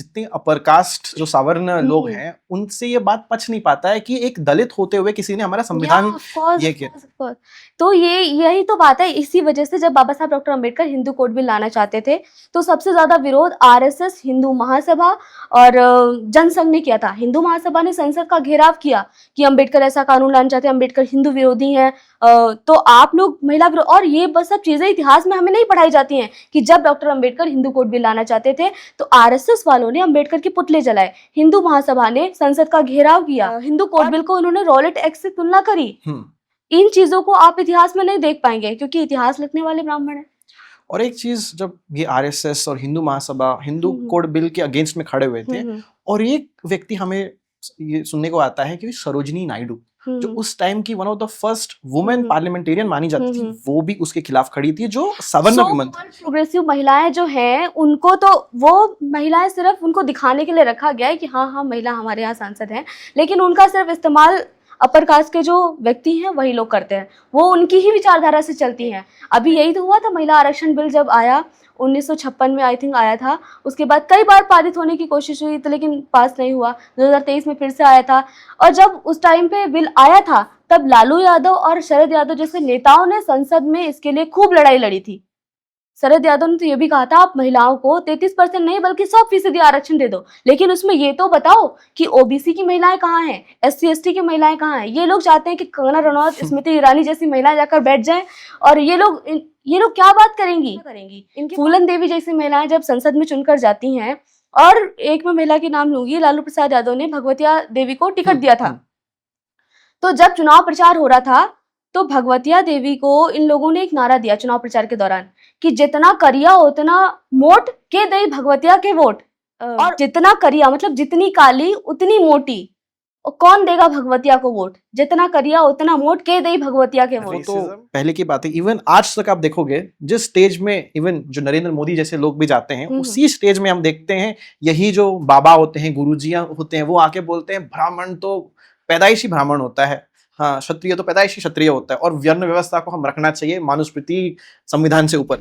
जितने upper caste जो सवर्ण लोग हैं उनसे ये बात पच नहीं पाता है कि एक दलित होते हुए किसी ने हमारा संविधान ये किया। तो यही तो बात है। इसी वजह से जब बाबा साहब doctor Ambedkar Hindu code bill लाना चाहते थे तो सबसे ज्यादा विरोध आरएसएस, हिंदू महासभा और जनसंघ ने किया था। हिंदू महासभा ने संसद का घेराव किया कि अंबेडकर ऐसा कानून लाना चाहते हैं, अंबेडकर हिंदू विरोधी हैं। तो आप लोग महिला विरोध, और ये बस सब चीजें इतिहास में हमें नहीं पढ़ाई जाती हैं कि जब doctor Ambedkar Hindu code bill लाना चाहते थे तो आरएसएस वालों ने अंबेडकर के पुतले जलाए, हिंदू महासभा ने संसद का घेराव किया, हिंदू कोड बिल को उन्होंने रॉलेट एक्ट से तुलना करी। इन चीजों को आप इतिहास में नहीं देख पाएंगे क्योंकि इतिहास लिखने वाले ब्राह्मण हैं। और एक चीज, जब ये आरएसएस और हिंदू महासभा हिंदू कोड बिल के अगेंस्ट में खड़े हुए थे और एक व्यक्ति हमें ये सुनने को आता है कि सरोजिनी नायडू, जो उस टाइम की one of the first women parliamentarian मानी जाती थी, वो भी उसके खिलाफ खड़ी थी, जो सवर्ण वुमन थी। प्रोग्रेसिव महिलाएं जो हैं उनको तो वो महिलाएं सिर्फ उनको दिखाने के लिए रखा गया है कि हाँ हाँ महिला हमारे यहाँ सांसद हैं, लेकिन उनका सिर्फ इस्तेमाल अपर कास्ट के जो व्यक्ति हैं वही लोग करते हैं, वो उनकी ही विचारधारा से चलती हैं। अभी यही तो हुआ था, महिला आरक्षण बिल जब आया 1956 में आई थिंक आया था, उसके बाद कई बार पारित होने की कोशिश हुई तो लेकिन पास नहीं हुआ। 2023 में फिर से आया था, और जब उस टाइम पे बिल आया था तब लालू यादव और शरद यादव जैसे नेताओं ने संसद में इसके लिए खूब लड़ाई लड़ी थी। शरद यादव ने तो ये भी कहा था आप महिलाओं को 33% नहीं बल्कि 100% आरक्षण दे दो, लेकिन उसमें ये तो बताओ कि ओबीसी की महिलाएं कहाँ हैं, SC/ST की महिलाएं कहाँ हैं। ये लोग चाहते हैं कि कंगना रनौत, स्मृति ईरानी जैसी महिलाएं जाकर बैठ जाएं, और ये लोग क्या बात करेंगी। इनकी फूलन देवी जैसी महिलाएं जब संसद में चुनकर जाती हैं, और एक मैं महिला के नाम लूंगी, लालू प्रसाद यादव ने भगवतिया देवी को टिकट दिया था। तो जब चुनाव प्रचार हो रहा था तो भगवतिया देवी को इन लोगों ने एक नारा दिया चुनाव प्रचार के दौरान कि जितना करिया उतना मोट के दई भगवतिया के वोट, और जितना करिया मतलब जितनी काली उतनी मोटी, और कौन देगा भगवतिया को वोट, जितना करिया उतना मोट के दई भगवतिया के वोट। तो पहले की बात है, इवन आज तक आप देखोगे जिस स्टेज में इवन जो नरेंद्र मोदी जैसे लोग भी जाते हैं, उसी स्टेज में हम देखते हैं यही जो बाबा होते हैं, गुरुजियां होते हैं, वो आके बोलते हैं ब्राह्मण तो पैदाइशी ब्राह्मण होता है, हाँ क्षत्रिय तो पैदाइशी क्षत्रिय होता है, और वर्ण व्यवस्था को हम रखना चाहिए मनुस्मृति संविधान से ऊपर।